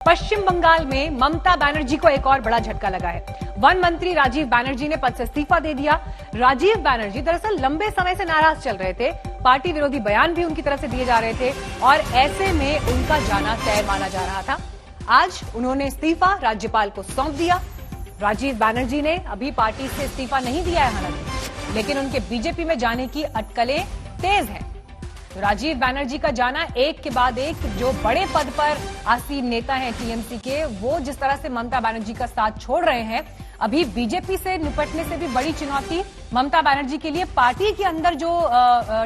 पश्चिम बंगाल में ममता बनर्जी को एक और बड़ा झटका लगा है। वन मंत्री राजीव बनर्जी ने पद से इस्तीफा दे दिया। राजीव बनर्जी दरअसल लंबे समय से नाराज चल रहे थे, पार्टी विरोधी बयान भी उनकी तरफ से दिए जा रहे थे और ऐसे में उनका जाना तय माना जा रहा था। आज उन्होंने इस्तीफा राज्यपाल को सौंप दिया। राजीव बनर्जी ने अभी पार्टी से इस्तीफा नहीं दिया है हालांकि, लेकिन उनके बीजेपी में जाने की अटकलें तेज हैं। तो राजीव बनर्जी का जाना एक के बाद एक जो बड़े पद पर आसीन नेता हैं टीएमसी के, वो जिस तरह से ममता बनर्जी का साथ छोड़ रहे हैं, अभी बीजेपी से निपटने से भी बड़ी चुनौती ममता बनर्जी के लिए पार्टी के अंदर जो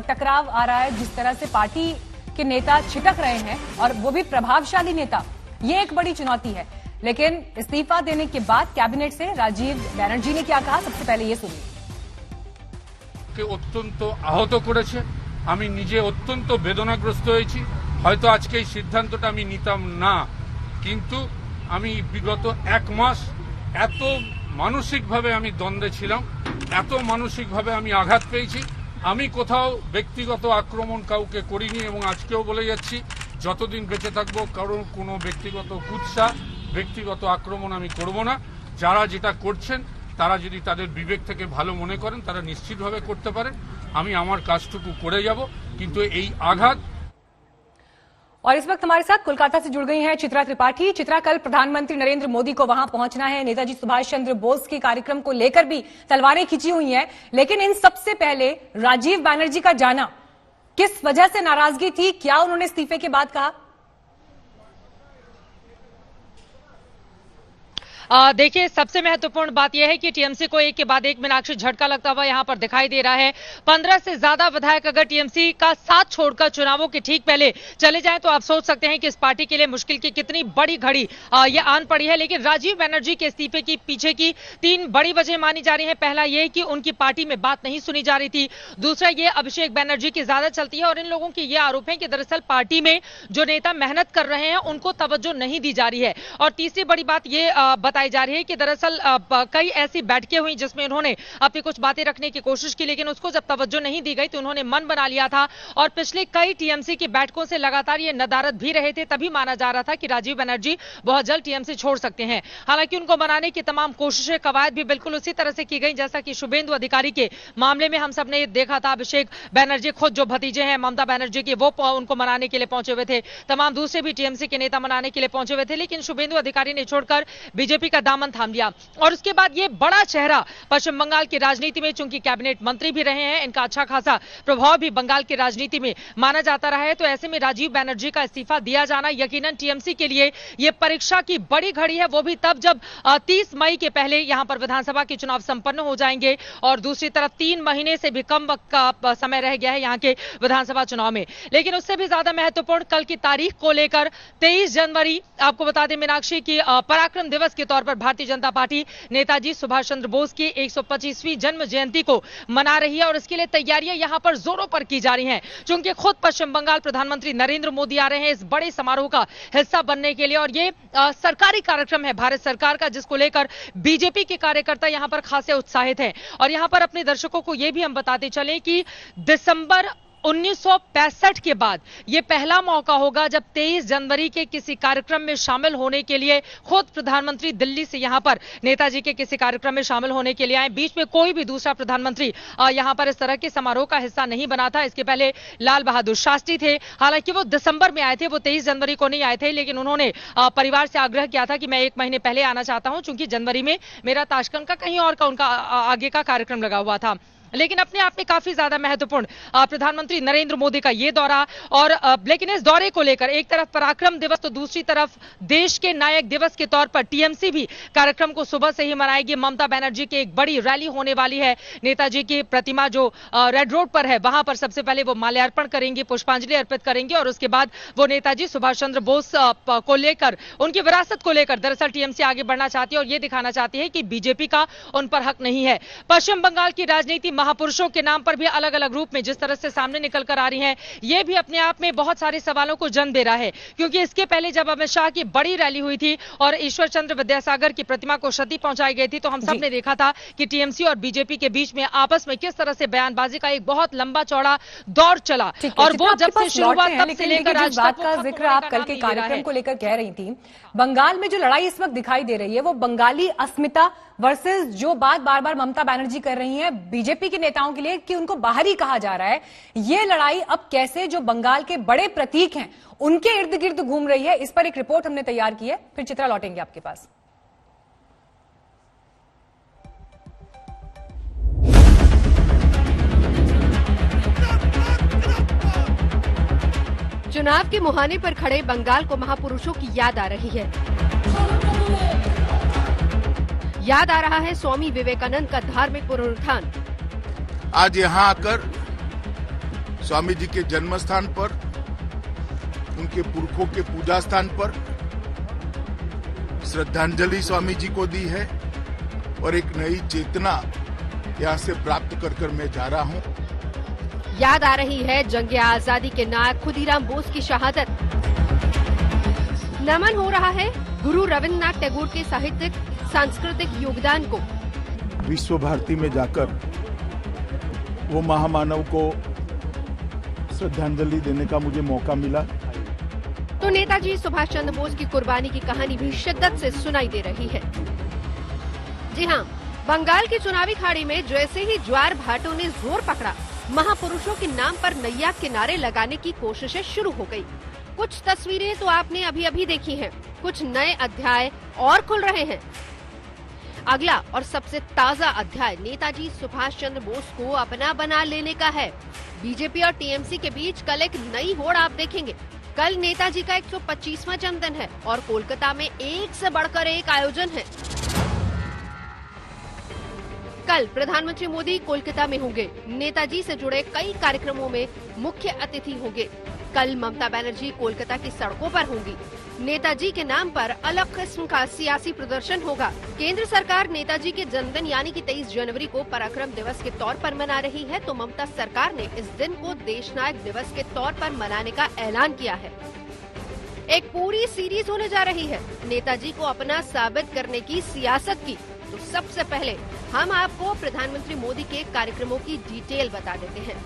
टकराव आ रहा है, जिस तरह से पार्टी के नेता छिटक रहे हैं और वो भी प्रभावशाली नेता, ये एक बड़ी चुनौती है। लेकिन इस्तीफा देने के बाद कैबिनेट से राजीव बनर्जी ने क्या कहा, सबसे पहले ये सुनिए। অত্যন্ত আহত করেছে, আমি নিজে অত্যন্ত বেদনাগ্রস্ত হয়েছি। হয়তো আজকে এই সিদ্ধান্তটা আমি নিতাম না, কিন্তু আমি বিগত এক মাস এত মানসিকভাবে আমি দ্বন্দ্বে ছিলাম, এত মানসিকভাবে আমি আঘাত পেয়েছি। আমি কোথাও ব্যক্তিগত আক্রমণ কাউকে করিনি এবং আজকেও বলে যাচ্ছি, যতদিন বেঁচে থাকবো কারণ কোনো ব্যক্তিগত কুৎসা, ব্যক্তিগত আক্রমণ আমি করব না। যারা যেটা করছেন তারা যদি তাদের বিবেক থেকে ভালো মনে করেন তারা নিশ্চিতভাবে করতে পারেন। আমি আমার কাজটুকু করে যাব, কিন্তু এই আঘাত। और इस वक्त हमारे साथ कोलकाता से जुड़ गई हैं चित्रा त्रिपाठी। चित्रा, कल प्रधानमंत्री नरेंद्र मोदी को वहां पहुंचना है, नेताजी सुभाष चंद्र बोस के कार्यक्रम को लेकर भी तलवारें खींची हुई हैं, लेकिन इन सबसे पहले राजीव बनर्जी का जाना किस वजह से नाराजगी थी, क्या उन्होंने इस्तीफे के बाद कहा? देखिए, सबसे महत्वपूर्ण बात यह है कि टीएमसी को एक के बाद एक मीनाक्षी झटका लगता हुआ यहां पर दिखाई दे रहा है। 15 से ज्यादा विधायक अगर टीएमसी का साथ छोड़कर चुनावों के ठीक पहले चले जाएं तो आप सोच सकते हैं कि इस पार्टी के लिए मुश्किल की कितनी बड़ी घड़ी ये आन पड़ी है। लेकिन राजीव बनर्जी के इस्तीफे की पीछे की 3 बड़ी वजह मानी जा रही है। पहला यह कि उनकी पार्टी में बात नहीं सुनी जा रही थी। दूसरा, ये अभिषेक बनर्जी की ज्यादा चलती है और इन लोगों की ये आरोप है कि दरअसल पार्टी में जो नेता मेहनत कर रहे हैं उनको तवज्जो नहीं दी जा रही है। और तीसरी बड़ी बात ये बताई जा रही है कि दरअसल कई ऐसी बैठकें हुई जिसमें उन्होंने अपनी कुछ बातें रखने की कोशिश की, लेकिन उसको जब तवज्जो नहीं दी गई तो उन्होंने मन बना लिया था। और पिछले कई टीएमसी की बैठकों से लगातार ये नदारद भी रहे थे, तभी माना जा रहा था कि राजीव बनर्जी बहुत जल्द टीएमसी छोड़ सकते हैं। हालांकि उनको मनाने की तमाम कोशिशें, कवायद भी बिल्कुल उसी तरह से की गई जैसा कि शुभेंदु अधिकारी के मामले में हम सब ने देखा था। अभिषेक बनर्जी खुद जो भतीजे हैं ममता बनर्जी के, वो उनको मनाने के लिए पहुंचे हुए थे। तमाम दूसरे भी टीएमसी के नेता मनाने के लिए पहुंचे हुए थे, लेकिन शुभेंदु अधिकारी ने छोड़कर बीजेपी का दामन थाम लिया। और उसके बाद ये बड़ा चेहरा पश्चिम बंगाल की राजनीति में, चूंकि कैबिनेट मंत्री भी रहे हैं, इनका अच्छा खासा प्रभाव भी बंगाल की राजनीति में माना जाता रहा है। तो ऐसे में राजीव बनर्जी का इस्तीफा दिया जाना यकीनन टीएमसी के लिए ये परीक्षा की बड़ी घड़ी है, वो भी तब जब 30 मई के पहले यहां पर विधानसभा के चुनाव संपन्न हो जाएंगे और दूसरी तरफ 3 महीने से भी कम वक्त का समय रह गया है यहां के विधानसभा चुनाव में। लेकिन उससे भी ज्यादा महत्वपूर्ण कल की तारीख को लेकर 23 जनवरी, आपको बता दें मीनाक्षी की पराक्रम दिवस के तौर पर भारतीय जनता पार्टी नेताजी सुभाष चंद्र बोस की 125वीं जन्म जयंती को मना रही है और इसके लिए तैयारियां यहां पर जोरों पर की जा रही हैं। चूंकि खुद पश्चिम बंगाल प्रधानमंत्री नरेंद्र मोदी आ रहे हैं इस बड़े समारोह का हिस्सा बनने के लिए, और ये सरकारी कार्यक्रम है भारत सरकार का, जिसको लेकर बीजेपी के कार्यकर्ता यहां पर खासे उत्साहित हैं। और यहां पर अपने दर्शकों को यह भी हम बताते चलें कि दिसंबर 1965 के बाद यह पहला मौका होगा जब 23 जनवरी के किसी कार्यक्रम में शामिल होने के लिए खुद प्रधानमंत्री दिल्ली से यहां पर नेताजी के किसी कार्यक्रम में शामिल होने के लिए आए। बीच में कोई भी दूसरा प्रधानमंत्री यहां पर इस तरह के समारोह का हिस्सा नहीं बना था। इसके पहले लाल बहादुर शास्त्री थे, हालांकि वो दिसंबर में आए थे, वो 23 जनवरी को नहीं आए थे, लेकिन उन्होंने परिवार से आग्रह किया था कि मैं 1 महीने पहले आना चाहता हूं, चूंकि जनवरी में मेरा ताशकंद का कहीं और का उनका आगे का कार्यक्रम लगा हुआ था। लेकिन अपने आप में काफी ज्यादा महत्वपूर्ण प्रधानमंत्री नरेंद्र मोदी का ये दौरा, और लेकिन इस दौरे को लेकर एक तरफ पराक्रम दिवस तो दूसरी तरफ देश के नायक दिवस के तौर पर टीएमसी भी कार्यक्रम को सुबह से ही मनाएगी। ममता बनर्जी की एक बड़ी रैली होने वाली है। नेताजी की प्रतिमा जो रेड रोड पर है वहां पर सबसे पहले वो माल्यार्पण करेंगे, पुष्पांजलि अर्पित करेंगे और उसके बाद वो नेताजी सुभाष चंद्र बोस को लेकर, उनकी विरासत को लेकर दरअसल टीएमसी आगे बढ़ना चाहती है और ये दिखाना चाहती है कि बीजेपी का उन पर हक नहीं है। पश्चिम बंगाल की राजनीति महापुरुषों के नाम पर भी अलग अलग रूप में जिस तरह से सामने निकल कर आ रही हैं, ये भी अपने आप में बहुत सारे सवालों को जन्म दे रहा है। क्योंकि इसके पहले जब अमित शाह की बड़ी रैली हुई थी और ईश्वर चंद्र विद्यासागर की प्रतिमा को क्षति पहुंचाई गई थी, तो हम सब ने देखा था कि टीएमसी और बीजेपी के बीच में आपस में किस तरह से बयानबाजी का एक बहुत लंबा चौड़ा दौर चला। और वो जब से शुरू हुआ तब से लेकर आज बात का जिक्र आप कल के कार्यक्रम को लेकर कह रही थी, बंगाल में जो लड़ाई इस वक्त दिखाई दे रही है वो बंगाली अस्मिता वर्सेस जो बात बार बार ममता बनर्जी कर रही हैं बीजेपी के नेताओं के लिए कि उनको बाहरी कहा जा रहा है, ये लड़ाई अब कैसे जो बंगाल के बड़े प्रतीक हैं उनके इर्द गिर्द घूम रही है, इस पर एक रिपोर्ट हमने तैयार की है, फिर चित्रा लौटेंगे आपके पास। चुनाव के मुहाने पर खड़े बंगाल को महापुरुषों की याद आ रही है। याद आ रहा है स्वामी विवेकानंद का धार्मिक पुनरुत्थान। आज यहाँ आकर स्वामी जी के जन्म स्थान पर, उनके पुरखों के पूजा स्थान पर श्रद्धांजलि स्वामी जी को दी है और एक नई चेतना यहाँ से प्राप्त कर मैं जा रहा हूँ। याद आ रही है जंग आजादी के नायक खुदीराम बोस की शहादत। नमन हो रहा है गुरु रविन्द्रनाथ टैगोर के साहित्यिक सांस्कृतिक योगदान को। विश्व भारती में जाकर वो महामानव को श्रद्धांजलि देने का मुझे मौका मिला। तो नेताजी सुभाष चंद्र बोस की कुर्बानी की कहानी भी शिद्दत से सुनाई दे रही है। जी हाँ, बंगाल की चुनावी खाड़ी में जैसे ही ज्वार भाटों ने जोर पकड़ा, महापुरुषों के नाम पर नैया किनारे लगाने की कोशिशें शुरू हो गई। कुछ तस्वीरें तो आपने अभी अभी देखी हैं, कुछ नए अध्याय और खुल रहे हैं। अगला और सबसे ताजा अध्याय नेताजी सुभाष चंद्र बोस को अपना बना लेने का है। बीजेपी और टीएमसी के बीच कल एक नई होड़ आप देखेंगे। कल नेताजी का 125वां जन्मदिन है और कोलकाता में एक से बढ़कर एक आयोजन है। कल प्रधानमंत्री मोदी कोलकाता में होंगे। नेताजी से जुड़े कई कार्यक्रमों में मुख्य अतिथि होंगे। कल ममता बनर्जी कोलकाता की सड़कों पर होंगी। नेताजी के नाम पर अलग किस्म का सियासी प्रदर्शन होगा। केंद्र सरकार नेताजी के जन्मदिन यानी कि 23 जनवरी को पराक्रम दिवस के तौर पर मना रही है, तो ममता सरकार ने इस दिन को देशनायक दिवस के तौर पर मनाने का ऐलान किया है। एक पूरी सीरीज होने जा रही है नेताजी को अपना साबित करने की सियासत की। तो सबसे पहले हम आपको प्रधानमंत्री मोदी के कार्यक्रमों की डिटेल बता देते हैं।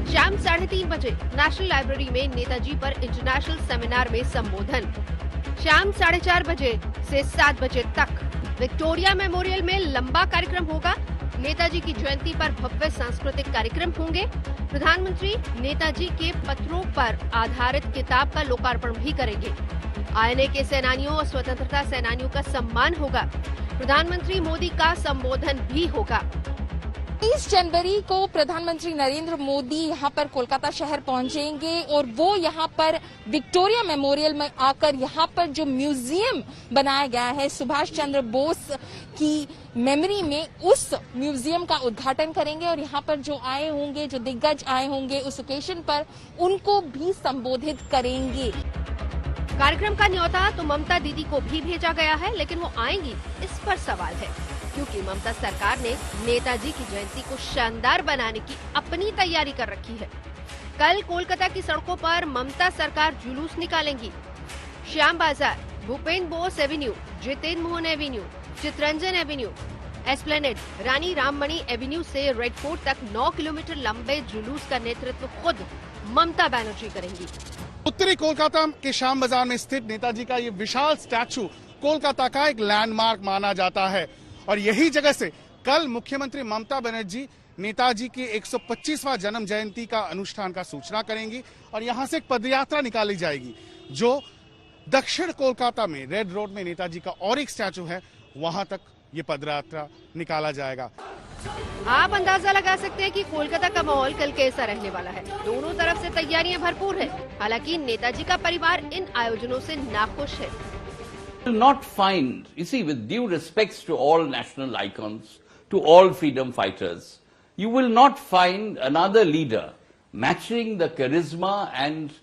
शाम 3:30 बजे नेशनल लाइब्रेरी में नेताजी पर इंटरनेशनल सेमिनार में संबोधन। शाम 4:30 बजे से 7 बजे तक विक्टोरिया मेमोरियल में लंबा कार्यक्रम होगा। नेताजी की जयंती पर भव्य सांस्कृतिक कार्यक्रम होंगे। प्रधानमंत्री नेताजी के पत्रों पर आधारित किताब का लोकार्पण भी करेंगे। आईएनए के सेनानियों और स्वतंत्रता सेनानियों का सम्मान होगा। प्रधानमंत्री मोदी का संबोधन भी होगा। 23 जनवरी को प्रधानमंत्री नरेंद्र मोदी यहाँ पर कोलकाता शहर पहुंचेंगे और वो यहाँ पर विक्टोरिया मेमोरियल में आकर यहाँ पर जो म्यूजियम बनाया गया है सुभाष चंद्र बोस की मेमोरी में, उस म्यूजियम का उद्घाटन करेंगे और यहाँ पर जो आए होंगे, जो दिग्गज आए होंगे उस ओकेजन पर, उनको भी संबोधित करेंगे। कार्यक्रम का न्योता तो ममता दीदी को भी भेजा गया है, लेकिन वो आएंगी इस पर सवाल है, क्योंकि ममता सरकार ने नेताजी की जयंती को शानदार बनाने की अपनी तैयारी कर रखी है। कल कोलकाता की सड़कों पर ममता सरकार जुलूस निकालेंगी। Shyam Bazar, Bhupendra Bose avenue, Jitendra Mohan avenue, Chittaranjan avenue, esplanade, Rani Rashmoni avenue से रेड फोर्ट तक 9 किलोमीटर लंबे जुलूस का नेतृत्व खुद ममता बनर्जी करेंगी। उत्तरी कोलकाता के श्याम बाजार में स्थित नेताजी का ये विशाल स्टैचू कोलकाता का एक लैंडमार्क माना जाता है और यही जगह से कल मुख्यमंत्री ममता बनर्जी नेताजी की 125वां जन्म जयंती का अनुष्ठान का सूचना करेंगी और यहां से एक पदयात्रा निकाली जाएगी जो दक्षिण कोलकाता में रेड रोड में नेताजी का और एक स्टैचू है, वहां तक ये पदयात्रा निकाला जाएगा। आप अंदाजा लगा सकते हैं कि कोलकाता का माहौल कल कैसा रहने वाला है। दोनों तरफ से तैयारियां भरपूर है। हालांकि नेताजी का परिवार इन आयोजनों से नाखुश है। will not find, you see, with due respects to all national icons, to all freedom fighters, you will not find another leader matching the charisma and,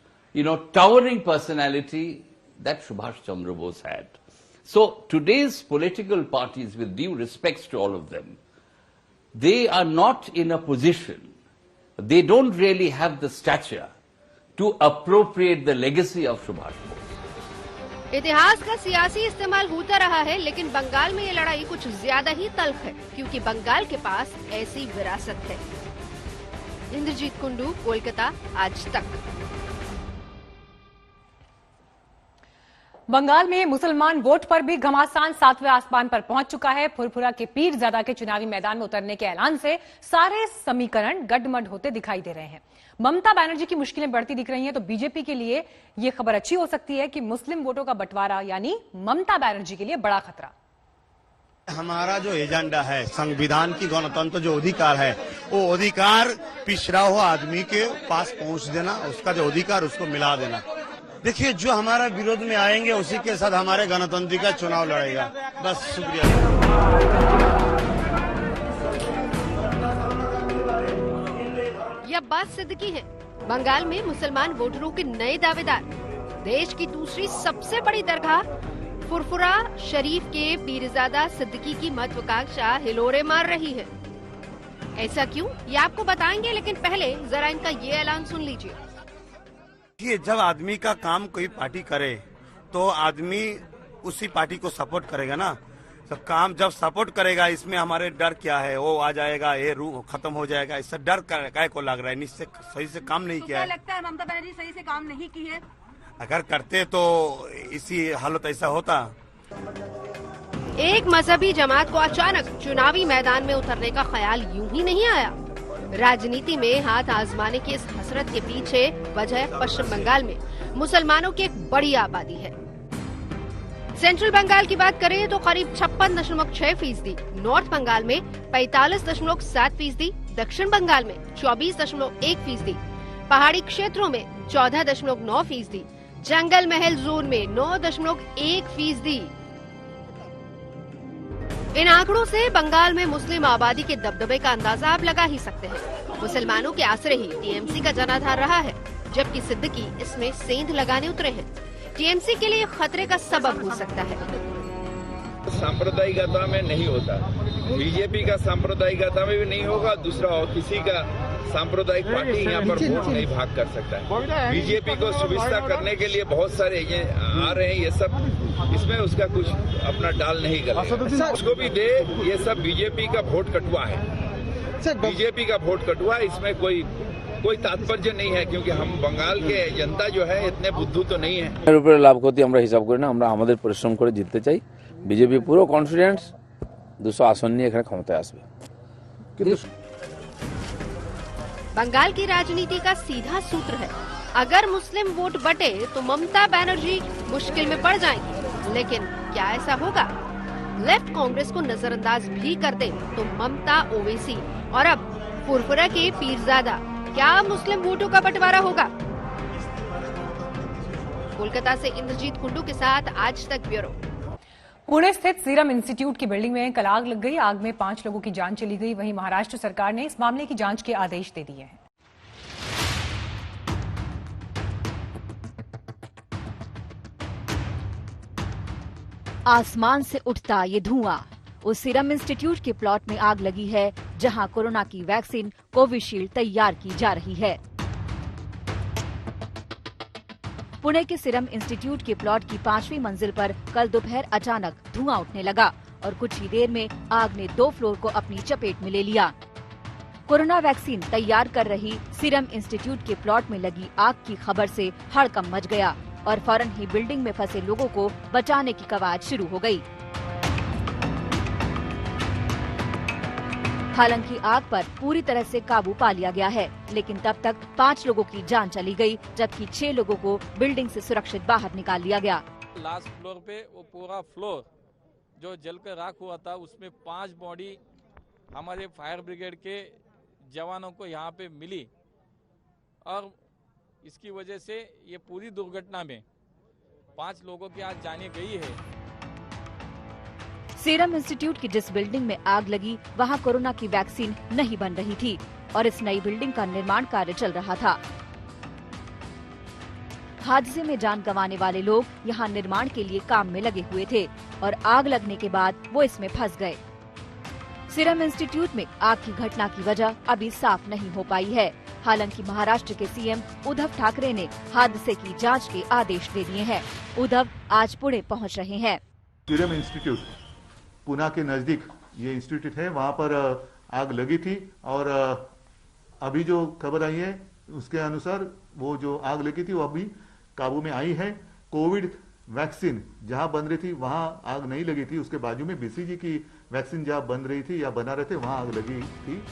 towering personality that Subhash Chandra Bose had. So today's political parties, with due respects to all of them, they are not in a position, they don't really have the stature to appropriate the legacy of Subhash Bose. इतिहास का सियासी इस्तेमाल होता रहा है, लेकिन बंगाल में ये लड़ाई कुछ ज्यादा ही तल्ख है, क्योंकि बंगाल के पास ऐसी विरासत है। इंद्रजीत कुंडू, कोलकाता, आज तक। बंगाल में मुसलमान वोट पर भी घमासान 7वें आसमान पर पहुंच चुका है। फुरफुरा के पीरजादा के चुनावी मैदान में उतरने के ऐलान से सारे समीकरण गडमड होते दिखाई दे रहे हैं। ममता बनर्जी की मुश्किलें बढ़ती दिख रही हैं, तो बीजेपी के लिए यह खबर अच्छी हो सकती है कि मुस्लिम वोटों का बंटवारा यानी ममता बनर्जी के लिए बड़ा खतरा। हमारा जो एजेंडा है, संविधान की गणतंत्र जो अधिकार है, वो अधिकार पिछड़ा हुआ आदमी के पास पहुंच देना, उसका जो अधिकार उसको मिला देना। देखिए, जो हमारा विरोध में आएंगे उसी के साथ हमारे गणतंत्र का चुनाव लड़ेगा। बस, शुक्रिया। यह बात सिद्दीकी है। बंगाल में मुसलमान वोटरों के नए दावेदार। देश की दूसरी सबसे बड़ी दरगाह फुरफुरा शरीफ के पीरजादा सिद्दीकी की महत्वाकांक्षा हिलोरे मार रही है। ऐसा क्यों, ये आपको बताएंगे, लेकिन पहले जरा इनका ये ऐलान सुन लीजिए। कि जब आदमी का काम कोई पार्टी करे तो आदमी उसी पार्टी को सपोर्ट करेगा ना। तो काम जब सपोर्ट करेगा, इसमें हमारे डर क्या है, वो आ जाएगा, ये खत्म हो जाएगा, इससे डर काय को लग रहा है। निश्चय सही से काम नहीं किया है। लगता है ममता बनर्जी सही से काम नहीं की है? अगर करते तो इसी हालत ऐसा होता। एक मजहबी जमात को अचानक चुनावी मैदान में उतरने का ख्याल यूं ही नहीं आया। राजनीति में हाथ आजमाने की इस हसरत के पीछे वजह पश्चिम बंगाल में मुसलमानों की एक बड़ी आबादी है। सेंट्रल बंगाल की बात करें तो करीब 56.6%, नॉर्थ बंगाल में 45.7%, दक्षिण बंगाल में 24.1%, पहाड़ी क्षेत्रों में 14.9%, जंगल महल जोन में 9.1%। इन आंकड़ों से बंगाल में मुस्लिम आबादी के दबदबे का अंदाजा आप लगा ही सकते हैं। मुसलमानों के आसरे ही टीएमसी का जनाधार रहा है, जबकि सिद्दीकी इसमें सेंध लगाने उतरे हैं। टीएमसी के लिए खतरे का सबब हो सकता है। सांप्रदायिकता में नहीं होता, बीजेपी का सांप्रदायिकता में भी नहीं होगा, दूसरा और किसी का सांप्रदायिक पार्टी यहाँ पर वोट नहीं भाग कर सकता है। बीजेपी को सुविधा करने के लिए बहुत सारे ये आ रहे हैं, ये सब इसमें उसका कुछ अपना डाल नहीं कर, उसको भी दे। ये सब बीजेपी का वोट कटुआ है, बीजेपी का वोट कटुआ, इसमें कोई तात्पर्य नहीं है, क्योंकि हम बंगाल के जनता जो है इतने बुद्धू तो नहीं है। लाभ क्षति আমরা হিসাব করি না, আমরা আমাদের পরিশ্রম করে জিততে চাই। বিজেপি পুরো কনফিডেন্স 200 আসন নিয়ে এখানে ক্ষমতায় আসবে। बंगाल की राजनीति का सीधा सूत्र है, अगर मुस्लिम वोट बटे तो ममता बनर्जी मुश्किल में पड़ जाएंगी। लेकिन क्या ऐसा होगा? लेफ्ट कांग्रेस को नजरअंदाज भी कर दे तो ममता, ओवैसी और अब फुरफुरा के पीरजादा, क्या मुस्लिम वोटों का बंटवारा होगा? कोलकाता से इंद्रजीत कुंडू के साथ आज तक ब्यूरो। पुणे स्थित सीरम इंस्टीट्यूट की बिल्डिंग में कल आग लग गई। आग में 5 लोगों की जान चली गई। वहीं महाराष्ट्र सरकार ने इस मामले की जांच के आदेश दे दिए हैं। आसमान से उठता ये धुआं उस सीरम इंस्टीट्यूट के प्लॉट में आग लगी है, जहां कोरोना की वैक्सीन कोविशील्ड तैयार की जा रही है। पुणे के सीरम इंस्टीट्यूट के प्लॉट की 5वीं मंजिल पर कल दोपहर अचानक धुआं उठने लगा और कुछ ही देर में आग ने 2 फ्लोर को अपनी चपेट में ले लिया। कोरोना वैक्सीन तैयार कर रही सीरम इंस्टीट्यूट के प्लॉट में लगी आग की खबर से हड़कंप मच गया और फौरन ही बिल्डिंग में फंसे लोगों को बचाने की कवायद शुरू हो गई। हालांकि आग पर पूरी तरह से काबू पा लिया गया है, लेकिन तब तक 5 लोगों की जान चली गई, जबकि 6 लोगों को बिल्डिंग से सुरक्षित बाहर निकाल लिया गया। लास्ट फ्लोर पे वो पूरा फ्लोर जो जलकर राख हुआ था, उसमें 5 बॉडी हमारे फायर ब्रिगेड के जवानों को यहाँ पे मिली और इसकी वजह से ये पूरी दुर्घटना में 5 लोगों की आज जाने गई है। सीरम इंस्टीट्यूट की जिस बिल्डिंग में आग लगी वहां कोरोना की वैक्सीन नहीं बन रही थी और इस नई बिल्डिंग का निर्माण कार्य चल रहा था। हादसे में जान गंवाने वाले लोग यहां निर्माण के लिए काम में लगे हुए थे और आग लगने के बाद वो इसमें फंस गए। सीरम इंस्टीट्यूट में आग की घटना की वजह अभी साफ नहीं हो पाई है। हालांकि महाराष्ट्र के सीएम उद्धव ठाकरे ने हादसे की जांच के आदेश दे दिए हैं। उद्धव आज पुणे पहुंच रहे हैं। सीरम इंस्टीट्यूट पुणे के नजदीक ये इंस्टीट्यूट है, वहाँ पर आग लगी थी और अभी जो खबर आई है उसके अनुसार वो जो आग लगी थी वो अभी काबू में आई है। कोविड वैक्सीन जहाँ बन रही थी वहाँ आग नहीं लगी थी, उसके बाजू में बीसीजी की वैक्सीन जहाँ बन रही थी या बना रहे थे वहाँ आग लगी थी।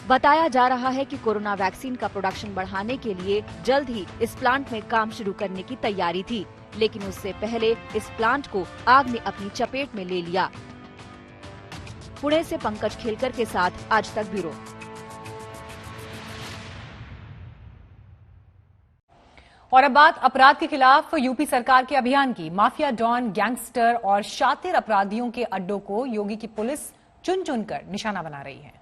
बताया जा रहा है कि कोरोना वैक्सीन का प्रोडक्शन बढ़ाने के लिए जल्द ही इस प्लांट में काम शुरू करने की तैयारी थी, लेकिन उससे पहले इस प्लांट को आग ने अपनी चपेट में ले लिया। पुणे से पंकज खेलकर के साथ आज तक ब्यूरो। और अब बात अपराध के खिलाफ यूपी सरकार के अभियान की। माफिया, डॉन, गैंगस्टर और शातिर अपराधियों के अड्डों को योगी की पुलिस चुन चुनकर निशाना बना रही है।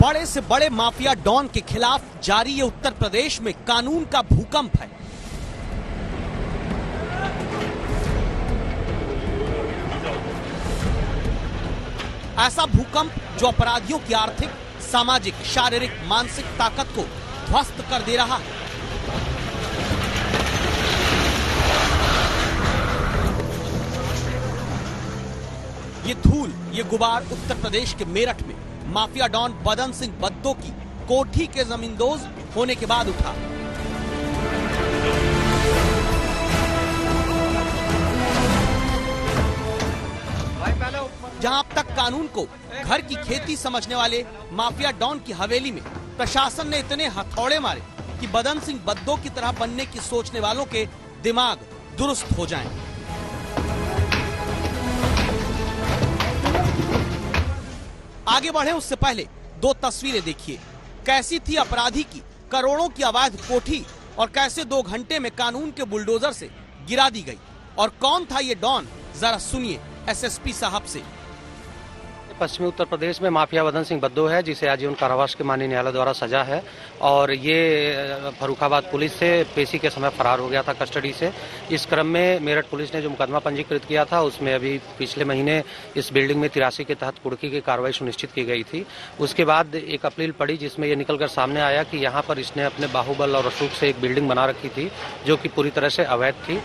बड़े से बड़े माफिया डॉन के खिलाफ जारी ये उत्तर प्रदेश में कानून का भूकंप है। ऐसा भूकंप जो अपराधियों की आर्थिक, सामाजिक, शारीरिक, मानसिक ताकत को ध्वस्त कर दे रहा है। ये धूल, ये गुबार उत्तर प्रदेश के मेरठ में माफिया डॉन बदन सिंह बद्दो की कोठी के जमींदोज होने के बाद उठा। जहां अब तक कानून को घर की खेती समझने वाले माफिया डॉन की हवेली में प्रशासन ने इतने हथौड़े मारे कि बदन सिंह बद्दो की तरह बनने की सोचने वालों के दिमाग दुरुस्त हो जाएं। आगे बढ़े उससे पहले दो तस्वीरें देखिए। कैसी थी अपराधी की करोड़ों की अवैध कोठी और कैसे 2 घंटे में कानून के बुलडोजर से गिरा दी गई। और कौन था ये डॉन, जरा सुनिए एसएसपी साहब से। पश्चिमी उत्तर प्रदेश में माफिया बदन सिंह बद्दो है, जिसे आजीवन कारावास के माननीय न्यायालय द्वारा सजा है और ये फर्रुखाबाद पुलिस से पेशी के समय फरार हो गया था कस्टडी से। इस क्रम में मेरठ पुलिस ने जो मुकदमा पंजीकृत किया था उसमें अभी पिछले महीने इस बिल्डिंग में 83 के तहत कुर्की की कार्रवाई सुनिश्चित की गई थी। उसके बाद एक अपील पड़ी जिसमें ये निकलकर सामने आया कि यहाँ पर इसने अपने बाहुबल और अशोक से एक बिल्डिंग बना रखी थी जो कि पूरी तरह से अवैध थी।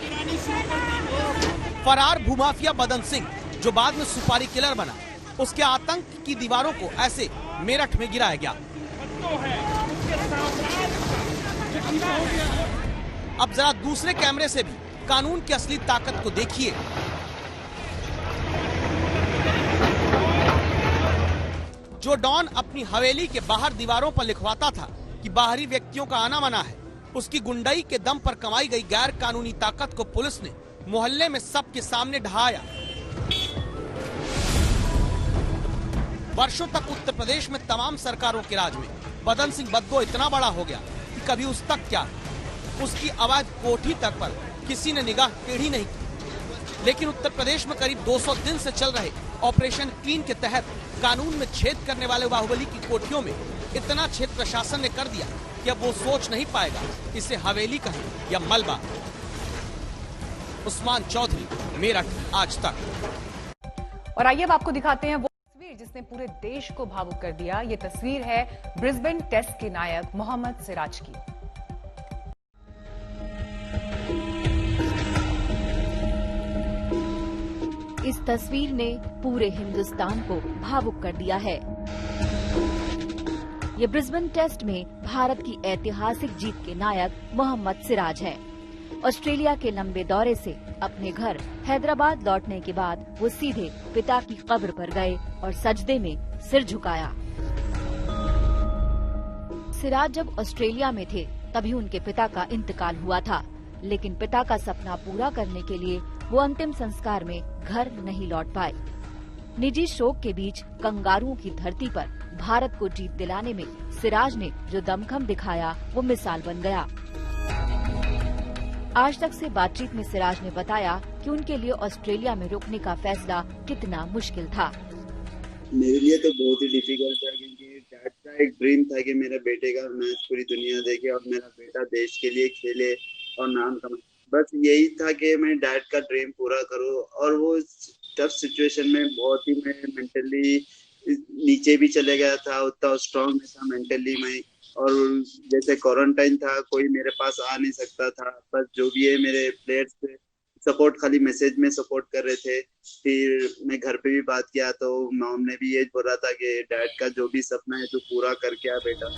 फरार भूमाफिया बदन सिंह जो बाद में सुपारी किलर बना, उसके आतंक की दीवारों को ऐसे मेरठ में गिराया गया। अब जरा दूसरे कैमरे से भी कानून की असली ताकत को देखिए। जो डॉन अपनी हवेली के बाहर दीवारों पर लिखवाता था कि बाहरी व्यक्तियों का आना मना है, उसकी गुंडाई के दम पर कमाई गई गैर कानूनी ताकत को पुलिस ने मोहल्ले में सबके सामने ढहाया। वर्षों तक उत्तर प्रदेश में तमाम सरकारों के राज में बदन सिंह बद्दो इतना बड़ा हो गया कि कभी उस तक क्या, उसकी अवैध कोठी तक पर किसी ने निगाह टेढ़ी नहीं की। लेकिन उत्तर प्रदेश में करीब 200 दिन से चल रहे ऑपरेशन क्लीन के तहत कानून में छेद करने वाले बाहुबली की कोठियों में इतना छेद प्रशासन ने कर दिया कि अब वो सोच नहीं पाएगा इसे हवेली कहें या मलबा। उस्मान चौधरी, मेरठ, आज तक। और आइए अब आपको दिखाते हैं वो तस्वीर जिसने पूरे देश को भावुक कर दिया। ये तस्वीर है ब्रिस्बेन टेस्ट के नायक मोहम्मद सिराज की। इस तस्वीर ने पूरे हिंदुस्तान को भावुक कर दिया है। ये ब्रिस्बेन टेस्ट में भारत की ऐतिहासिक जीत के नायक मोहम्मद सिराज हैं। ऑस्ट्रेलिया के लंबे दौरे से अपने घर हैदराबाद लौटने के बाद वो सीधे पिता की कब्र पर गए और सजदे में सिर झुकाया। सिराज जब ऑस्ट्रेलिया में थे तभी उनके पिता का इंतकाल हुआ था, लेकिन पिता का सपना पूरा करने के लिए वो अंतिम संस्कार में घर नहीं लौट पाए। निजी शोक के बीच कंगारुओं की धरती पर भारत को जीत दिलाने में सिराज ने जो दमखम दिखाया वो मिसाल बन गया। आज तक से बातचीत में सिराज ने बताया कि उनके लिए ऑस्ट्रेलिया में रुकने का फैसला कितना मुश्किल था। मेरे लिए तो बहुत ही डिफिकल्ट था, क्योंकि डैड का एक ड्रीम था कि मेरे बेटे का मैच पूरी दुनिया देखे और मेरा बेटा देश के लिए खेले और नाम कमाए। बस यही था कि मैं डैड का ड्रीम पूरा करूं, और वो टफ सिचुएशन में बहुत ही मैं मेंटली नीचे भी चले गया था, उतना स्ट्रांग नहीं था मेंटली मैं। और जैसे क्वारंटाइन था, कोई मेरे पास आ नहीं सकता था, बस जो भी है मेरे प्लेयर्स थे सपोर्ट, खाली मैसेज में सपोर्ट कर रहे थे। फिर मैं घर पे भी बात किया तो मॉम ने भी ये बोला था कि डैड का जो भी सपना है तो पूरा करके आ बेटा।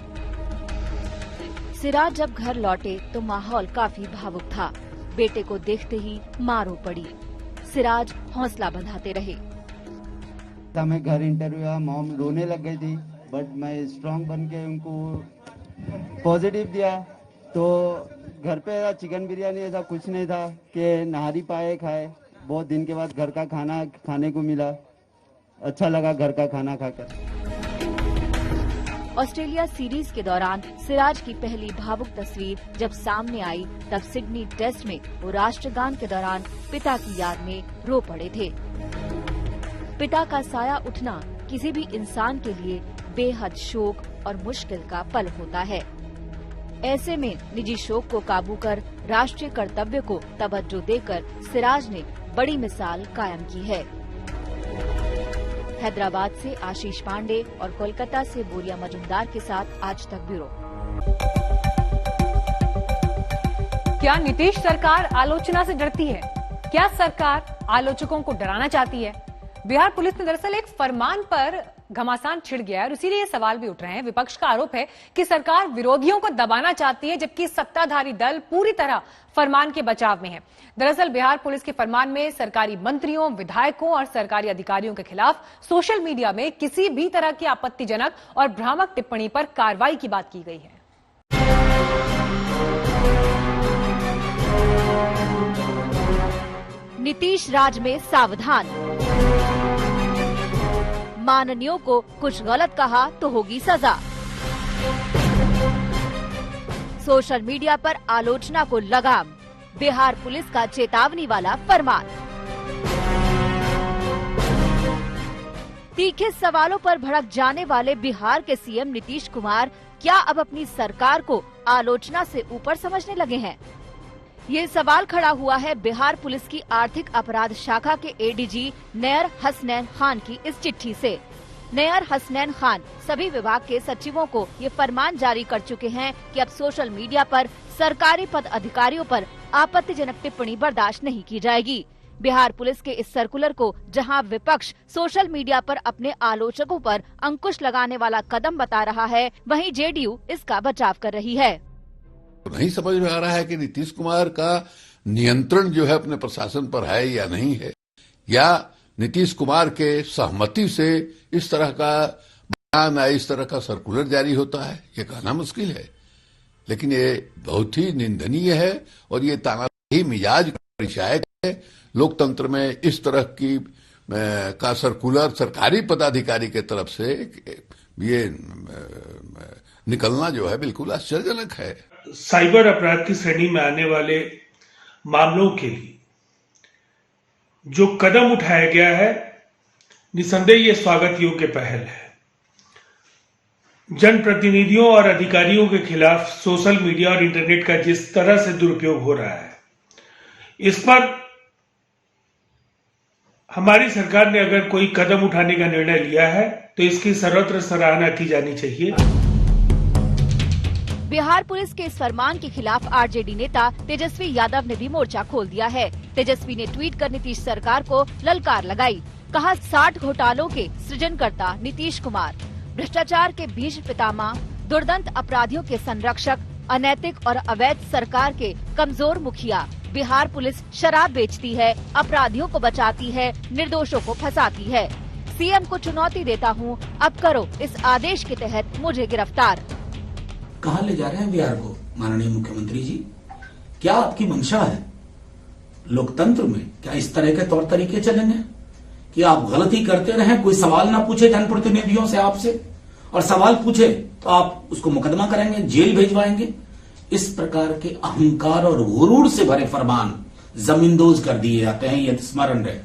सिराज जब घर लौटे तो माहौल काफी भावुक था। बेटे को देखते ही मां रो पड़ी। सिराज हौसला बंधाते रहे। मैं घर इंटरव्यू हुआ, मॉम रोने लग गई थी, बट मैं स्ट्रांग बन के उनको पॉजिटिव दिया। तो घर पे चिकन बिरयानी ऐसा कुछ नहीं था कि नहारी पाए खाए। बहुत दिन के बाद घर का खाना खाने को मिला, अच्छा लगा घर का खाना खाकर। ऑस्ट्रेलिया सीरीज के दौरान सिराज की पहली भावुक तस्वीर जब सामने आई, तब सिडनी टेस्ट में वो राष्ट्रगान के दौरान पिता की याद में रो पड़े थे। पिता का साया उठना किसी भी इंसान के लिए बेहद शोक और मुश्किल का पल होता है। ऐसे में निजी शोक को काबू कर राष्ट्रीय कर्तव्य को तवज्जो देकर सिराज ने बड़ी मिसाल कायम की है। हैदराबाद से आशीष पांडे और कोलकाता से बोरिया मजुमदार के साथ आज तक ब्यूरो। क्या नीतीश सरकार आलोचना से डरती है? क्या सरकार आलोचकों को डराना चाहती है? बिहार पुलिस ने दरअसल एक फरमान पर घमासान छिड़ गया है और इसीलिए ये सवाल भी उठ रहे हैं। विपक्ष का आरोप है कि सरकार विरोधियों को दबाना चाहती है, जबकि सत्ताधारी दल पूरी तरह फरमान के बचाव में है। दरअसल बिहार पुलिस के फरमान में सरकारी मंत्रियों, विधायकों और सरकारी अधिकारियों के खिलाफ सोशल मीडिया में किसी भी तरह की आपत्तिजनक और भ्रामक टिप्पणी पर कार्रवाई की बात की गई है। नीतीश राज में सावधान। माननीयों को कुछ गलत कहा तो होगी सजा। सोशल मीडिया पर आलोचना को लगाम। बिहार पुलिस का चेतावनी वाला फरमान। तीखे सवालों पर भड़क जाने वाले बिहार के सीएम नीतीश कुमार क्या अब अपनी सरकार को आलोचना से ऊपर समझने लगे हैं? ये सवाल खड़ा हुआ है बिहार पुलिस की आर्थिक अपराध शाखा के एडीजी नैयर हसनैन खान की इस चिट्ठी से। नैयर हसनैन खान सभी विभाग के सचिवों को ये फरमान जारी कर चुके हैं कि अब सोशल मीडिया पर सरकारी पद अधिकारियों पर आपत्तिजनक टिप्पणी बर्दाश्त नहीं की जाएगी। बिहार पुलिस के इस सर्कुलर को जहां विपक्ष सोशल मीडिया पर अपने आलोचकों पर अंकुश लगाने वाला कदम बता रहा है, वहीं जेडीयू इसका बचाव कर रही है। नहीं समझ में आ रहा है कि नीतीश कुमार का नियंत्रण जो है अपने प्रशासन पर है या नहीं है, या नीतीश कुमार के सहमति से इस तरह का बयान या इस तरह का सर्कुलर जारी होता है, ये कहना मुश्किल है। लेकिन ये बहुत ही निंदनीय है और ये तानाशाही मिजाज का परिचायक है। लोकतंत्र में इस तरह की का सर्कुलर सरकारी पदाधिकारी के तरफ से ये निकलना जो है बिल्कुल आश्चर्यजनक है। साइबर अपराध की श्रेणी में आने वाले मामलों के लिए जो कदम उठाया गया है, निसंदेह ये स्वागत योग्य पहल है। जनप्रतिनिधियों और अधिकारियों के खिलाफ सोशल मीडिया और इंटरनेट का जिस तरह से दुरुपयोग हो रहा है, इस पर हमारी सरकार ने अगर कोई कदम उठाने का निर्णय लिया है तो इसकी सर्वत्र सराहना की जानी चाहिए। बिहार पुलिस के इस फरमान के खिलाफ आरजेडी नेता तेजस्वी यादव ने भी मोर्चा खोल दिया है। तेजस्वी ने ट्वीट कर नीतीश सरकार को ललकार लगाई। कहा 60 घोटालों के सृजनकर्ता नीतीश कुमार, भ्रष्टाचार के बीज पितामह, दुर्दांत अपराधियों के संरक्षक, अनैतिक और अवैध सरकार के कमजोर मुखिया। बिहार पुलिस शराब बेचती है, अपराधियों को बचाती है, निर्दोषों को फंसाती है। सीएम को चुनौती देता हूँ, अब करो इस आदेश के तहत मुझे गिरफ्तार। कहाँ ले जा रहे हैं बिहार को माननीय मुख्यमंत्री जी? क्या आपकी मंशा है लोकतंत्र में? क्या इस तरह के तौर तरीके चलेंगे कि आप गलती करते रहें, कोई सवाल ना पूछे जनप्रतिनिधियों से आपसे, और सवाल पूछे तो आप उसको मुकदमा करेंगे, जेल भेजवाएंगे? इस प्रकार के अहंकार और गुरूर से भरे फरमान जमींदोज कर दिए जाते हैं, ये स्मरण रहे।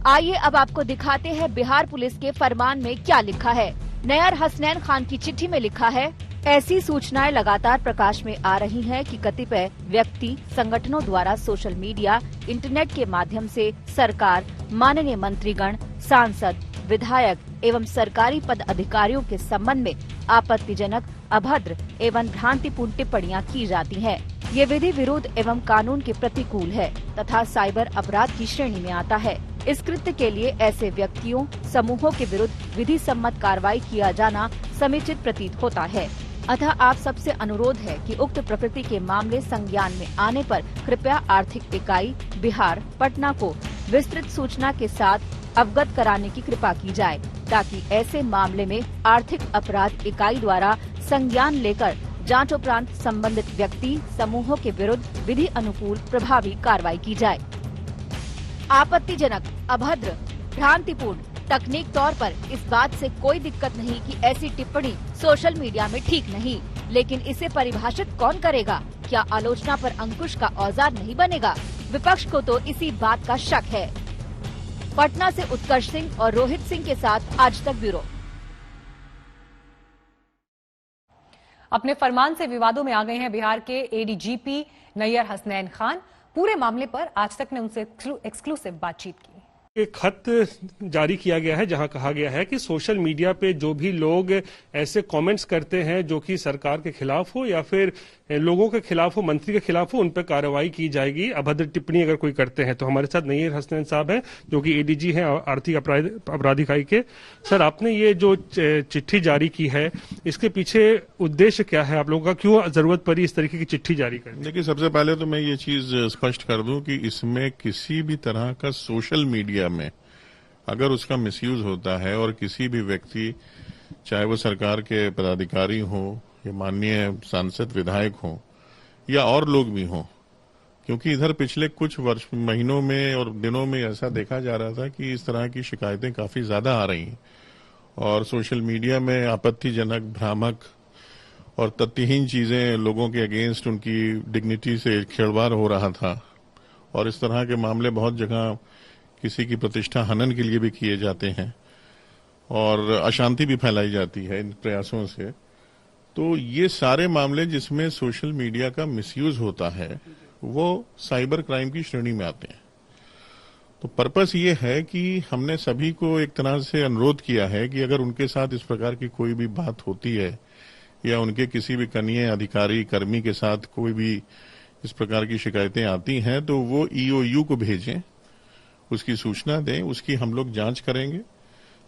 आइए अब आपको दिखाते हैं बिहार पुलिस के फरमान में क्या लिखा है। नैयर हसनैन खान की चिट्ठी में लिखा है, ऐसी सूचनाएं लगातार प्रकाश में आ रही हैं कि कतिपय व्यक्ति संगठनों द्वारा सोशल मीडिया, इंटरनेट के माध्यम से सरकार, माननीय मंत्रीगण, सांसद, विधायक एवं सरकारी पद अधिकारियों के संबंध में आपत्तिजनक, अभद्र एवं भ्रांतिपूर्ण टिप्पणियां की जाती हैं। ये विधि विरुद्ध एवं कानून के प्रतिकूल है तथा साइबर अपराध की श्रेणी में आता है। इस कृत्य के लिए ऐसे व्यक्तियों, समूहों के विरुद्ध विधि सम्मत कार्रवाई किया जाना समुचित प्रतीत होता है। अतः आप सबसे अनुरोध है कि उक्त प्रकृति के मामले संज्ञान में आने पर कृपया आर्थिक इकाई बिहार, पटना को विस्तृत सूचना के साथ अवगत कराने की कृपा की जाए, ताकि ऐसे मामले में आर्थिक अपराध इकाई द्वारा संज्ञान लेकर जांच उपरांत संबंधित व्यक्ति, समूहों के विरुद्ध विधि अनुकूल प्रभावी कार्रवाई की जाए। आपत्तिजनक, अभद्र, भ्रांतिपूर्ण, तकनीक तौर पर इस बात से कोई दिक्कत नहीं कि ऐसी टिप्पणी सोशल मीडिया में ठीक नहीं, लेकिन इसे परिभाषित कौन करेगा? क्या आलोचना पर अंकुश का औजार नहीं बनेगा? विपक्ष को तो इसी बात का शक है। पटना से उत्कर्ष सिंह और रोहित सिंह के साथ आज तक ब्यूरो। अपने फरमान से विवादों में आ गए हैं बिहार के एडीजीपी नैयर हसनैन खान। पूरे मामले पर आज तक ने उनसे एक्सक्लूसिव बातचीत की। एक खत जारी किया गया है जहां कहा गया है कि सोशल मीडिया पे जो भी लोग ऐसे कमेंट्स करते हैं जो कि सरकार के खिलाफ हो या फिर लोगों के खिलाफ हो, मंत्री के खिलाफ हो, उन पर कार्रवाई की जाएगी। अभद्र टिप्पणी अगर कोई करते हैं तो हमारे साथ नैयर हसनैन साहब हैं जो कि एडीजी हैं आर्थिक अपराध इकाई के। सर, आपने ये जो चिट्ठी जारी की है, इसके पीछे उद्देश्य क्या है? आप लोगों का क्यों जरूरत पड़ी इस तरीके की चिट्ठी जारी करने? देखिए, सबसे पहले तो मैं ये चीज स्पष्ट कर दूं कि इसमें किसी भी तरह का सोशल मीडिया में अगर उसका मिसयूज होता है और किसी भी व्यक्ति, चाहे वो सरकार के पदाधिकारी हो या माननीय सांसद, विधायक हो या और लोग भी हों, क्योंकि इधर पिछले कुछ महीनों में और दिनों में ऐसा देखा जा रहा था कि इस तरह की शिकायतें काफी ज्यादा आ रही हैं और सोशल मीडिया में आपत्तिजनक, भ्रामक और तथ्यहीन चीजें लोगों के अगेंस्ट, उनकी डिग्निटी से खिलवाड़ हो रहा था और इस तरह के मामले बहुत जगह किसी की प्रतिष्ठा हनन के लिए भी किए जाते हैं और अशांति भी फैलाई जाती है इन प्रयासों से। तो ये सारे मामले जिसमें सोशल मीडिया का मिसयूज होता है वो साइबर क्राइम की श्रेणी में आते हैं। तो पर्पस ये है कि हमने सभी को एक तरह से अनुरोध किया है कि अगर उनके साथ इस प्रकार की कोई भी बात होती है या उनके किसी भी कनीय अधिकारी, कर्मी के साथ कोई भी इस प्रकार की शिकायतें आती हैं तो वो ईओयू को भेजें, उसकी सूचना दें, उसकी हम लोग जांच करेंगे।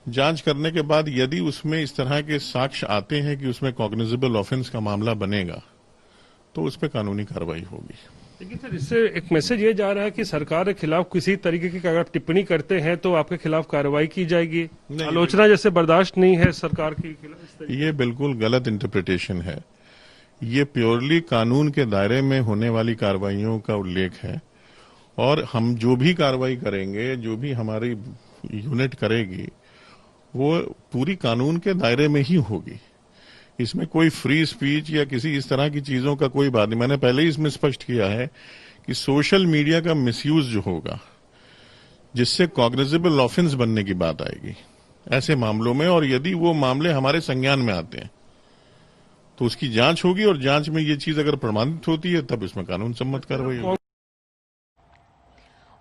जांच करने के बाद यदि उसमें इस तरह के साक्ष्य आते हैं कि उसमें कॉग्निजेबल ऑफेंस का मामला बनेगा तो उस पर कानूनी कार्रवाई होगी। लेकिन सर, इससे एक मैसेज ये जा रहा है कि सरकार के खिलाफ किसी तरीके की अगर टिप्पणी करते हैं तो आपके खिलाफ कार्रवाई की जाएगी। आलोचना जैसे बर्दाश्त नहीं है सरकार की खिलाफ। ये बिल्कुल गलत इंटरप्रिटेशन है। ये प्योरली कानून के दायरे में होने वाली कार्रवाइयों का उल्लेख है और हम जो भी कार्रवाई करेंगे, जो भी हमारी यूनिट करेगी, वो पूरी कानून के दायरे में ही होगी। इसमें कोई फ्री स्पीच या किसी इस तरह की चीजों का कोई बात नहीं। मैंने पहले ही इसमें स्पष्ट किया है कि सोशल मीडिया का मिसयूज जो होगा, जिससे कॉग्निजेबल ऑफेंस बनने की बात आएगी ऐसे मामलों में, और यदि वो मामले हमारे संज्ञान में आते हैं तो उसकी जांच होगी और जांच में ये चीज अगर प्रमाणित होती है तब इसमें कानून सम्मत कार्रवाई होगी।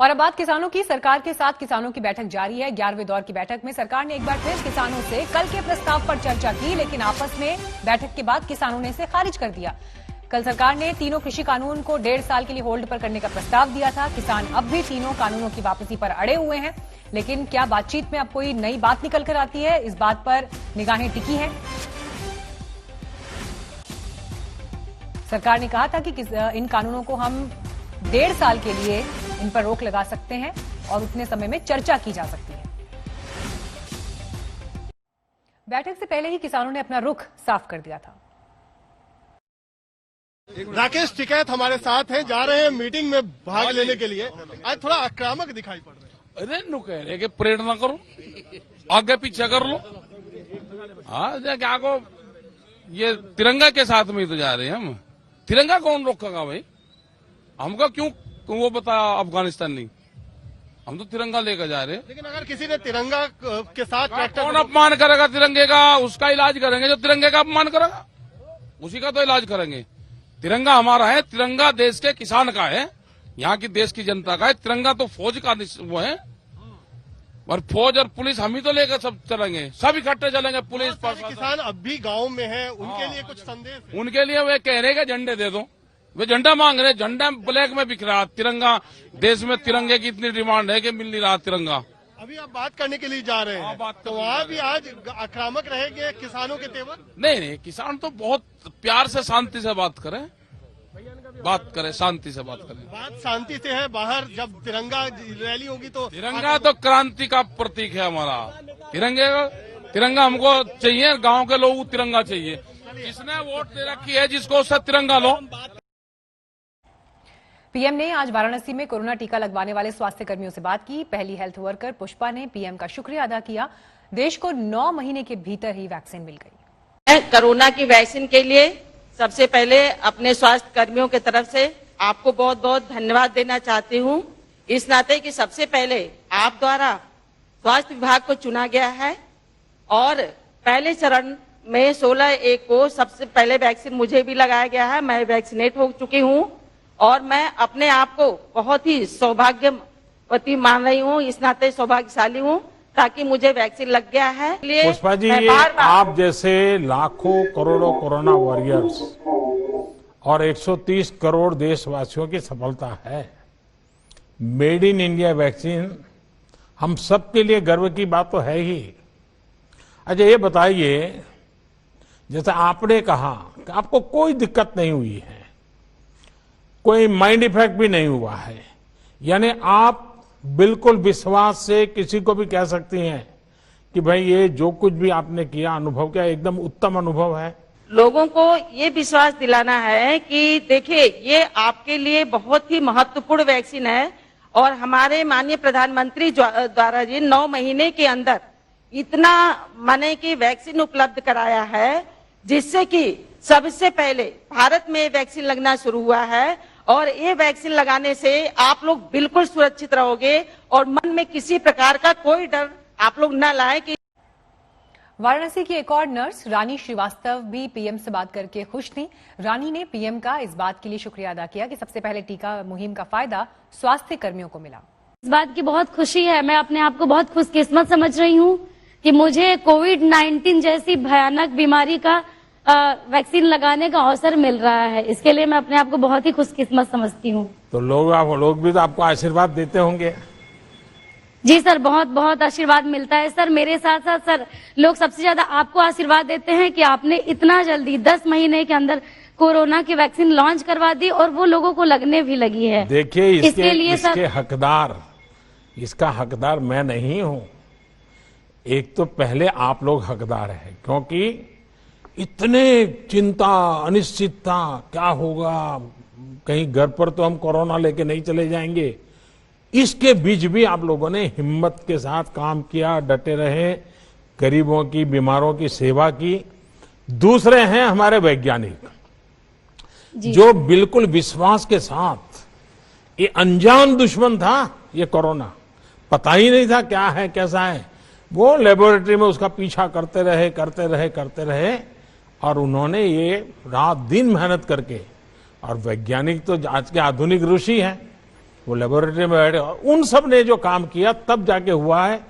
और अब बात किसानों की। सरकार के साथ किसानों की बैठक जारी है। 11वें दौर की बैठक में सरकार ने एक बार फिर किसानों से कल के प्रस्ताव पर चर्चा की, लेकिन आपस में बैठक के बाद किसानों ने इसे खारिज कर दिया। कल सरकार ने तीनों कृषि कानून को 1.5 साल के लिए होल्ड पर करने का प्रस्ताव दिया था। किसान अब भी तीनों कानूनों की वापसी पर अड़े हुए हैं, लेकिन क्या बातचीत में अब कोई नई बात निकल कर आती है, इस बात पर निगाहें टिकी हैं। सरकार ने कहा था कि इन कानूनों को हम 1.5 साल के लिए इन पर रोक लगा सकते हैं और उतने समय में चर्चा की जा सकती है। बैठक से पहले ही किसानों ने अपना रुख साफ कर दिया था। राकेश टिकैत हमारे साथ हैं, जा रहे हैं मीटिंग में भाग लेने के लिए। आज थोड़ा आक्रामक दिखाई पड़ रहे हैं। अरे नु कह रहे कि प्रेरणा करो, आगे पीछे कर लो। हाँ, क्या को ये तिरंगा के साथ में तो जा रहे हैं हम। तिरंगा कौन रोकेगा भाई? हमका क्यों वो बता अफगानिस्तान नहीं, हम तो तिरंगा लेकर जा रहे हैं। लेकिन अगर किसी ने तिरंगा के साथ कौन अपमान करेगा तिरंगे का, उसका इलाज करेंगे जो तिरंगे का अपमान करेगा। उसी का तो इलाज करेंगे। तिरंगा हमारा है, तिरंगा देश के किसान का है, यहाँ की देश की जनता का है। तिरंगा तो फौज का वो है, और फौज और पुलिस हम ही तो लेकर सब चलेंगे, सब इकट्ठे चलेंगे। पुलिस किसान अब भी गांव में है, उनके लिए कुछ संदेश? उनके लिए वे कह रहे हैं कि झंडे दे दो, वे झंडा मांग रहे, झंडा ब्लैक में बिक रहा। तिरंगा देश में तिरंगे की इतनी डिमांड है कि मिल नहीं रहा तिरंगा। अभी आप बात करने के लिए जा रहे हैं, तो वहाँ भी आज आक्रामक रहेंगे किसानों के तेवर? नहीं, किसान तो बहुत प्यार से शांति से बात करें, शांति से बात करें। बात शांति से है, बाहर जब तिरंगा रैली होगी तो तिरंगा तो क्रांति का प्रतीक है हमारा। तिरंगा हमको चाहिए, गांव के लोगों को तिरंगा चाहिए। जिसने वोट दे रखी है जिसको उससे तिरंगा लो। पीएम ने आज वाराणसी में कोरोना टीका लगवाने वाले स्वास्थ्य कर्मियों से बात की। पहली हेल्थ वर्कर पुष्पा ने पीएम का शुक्रिया अदा किया। देश को 9 महीने के भीतर ही वैक्सीन मिल गई। कोरोना की वैक्सीन के लिए सबसे पहले अपने स्वास्थ्य कर्मियों की तरफ से आपको बहुत बहुत धन्यवाद देना चाहती हूं, इस नाते कि सबसे पहले आप द्वारा स्वास्थ्य विभाग को चुना गया है और पहले चरण में 16/1 को सबसे पहले वैक्सीन मुझे भी लगाया गया है। मैं वैक्सीनेट हो चुकी हूं और मैं अपने आप को बहुत ही सौभाग्यवती मान रही हूं, इस नाते सौभाग्यशाली हूं ताकि मुझे वैक्सीन लग गया है। पुष्पा जी, आप जैसे लाखों करोड़ों कोरोना वॉरियर्स और 130 करोड़ देशवासियों की सफलता है। मेड इन इंडिया वैक्सीन हम सबके लिए गर्व की बात तो है ही। अच्छा, ये बताइए, जैसे आपने कहा कि आपको कोई दिक्कत नहीं हुई है, कोई माइंड इफेक्ट भी नहीं हुआ है, यानी आप बिल्कुल विश्वास से किसी को भी कह सकती हैं कि भाई ये जो कुछ भी आपने किया, अनुभव किया, एकदम उत्तम अनुभव है। लोगों को ये विश्वास दिलाना है कि देखिए ये आपके लिए बहुत ही महत्वपूर्ण वैक्सीन है और हमारे माननीय प्रधानमंत्री द्वारा जी 9 महीने के अंदर इतना माने की वैक्सीन उपलब्ध कराया है, जिससे कि सबसे पहले भारत में वैक्सीन लगना शुरू हुआ है और ये वैक्सीन लगाने से आप लोग बिल्कुल सुरक्षित रहोगे और मन में किसी प्रकार का कोई डर आप लोग न लाए। कि वाराणसी की एक और नर्स रानी श्रीवास्तव भी पीएम से बात करके खुश थी। रानी ने पीएम का इस बात के लिए शुक्रिया अदा किया कि सबसे पहले टीका मुहिम का फायदा स्वास्थ्य कर्मियों को मिला। इस बात की बहुत खुशी है, मैं अपने आप को बहुत खुशकिस्मत समझ रही हूँ कि मुझे कोविड-19 जैसी भयानक बीमारी का वैक्सीन लगाने का अवसर मिल रहा है। इसके लिए मैं अपने आप को बहुत ही खुशकिस्मत समझती हूँ। तो लोग भी तो आपको आशीर्वाद देते होंगे? जी सर, बहुत बहुत आशीर्वाद मिलता है सर। मेरे साथ साथ सर लोग सबसे ज्यादा आपको आशीर्वाद देते हैं कि आपने इतना जल्दी 10 महीने के अंदर कोरोना की वैक्सीन लॉन्च करवा दी और वो लोगों को लगने भी लगी है। देखिए, इसका हकदार मैं नहीं हूँ। एक तो पहले आप लोग हकदार हैं, क्योंकि इतने चिंता, अनिश्चितता, क्या होगा, कहीं घर पर तो हम कोरोना लेके नहीं चले जाएंगे, इसके बीच भी आप लोगों ने हिम्मत के साथ काम किया, डटे रहे, गरीबों की, बीमारों की सेवा की। दूसरे हैं हमारे वैज्ञानिक, जो बिल्कुल विश्वास के साथ, ये अनजान दुश्मन था ये कोरोना, पता ही नहीं था क्या है कैसा है, वो लेबोरेटरी में उसका पीछा करते रहे और उन्होंने ये रात दिन मेहनत करके, और वैज्ञानिक तो आज के आधुनिक ऋषि हैं, वो लेबोरेटरी में बैठे, उन सब ने जो काम किया तब जाके हुआ है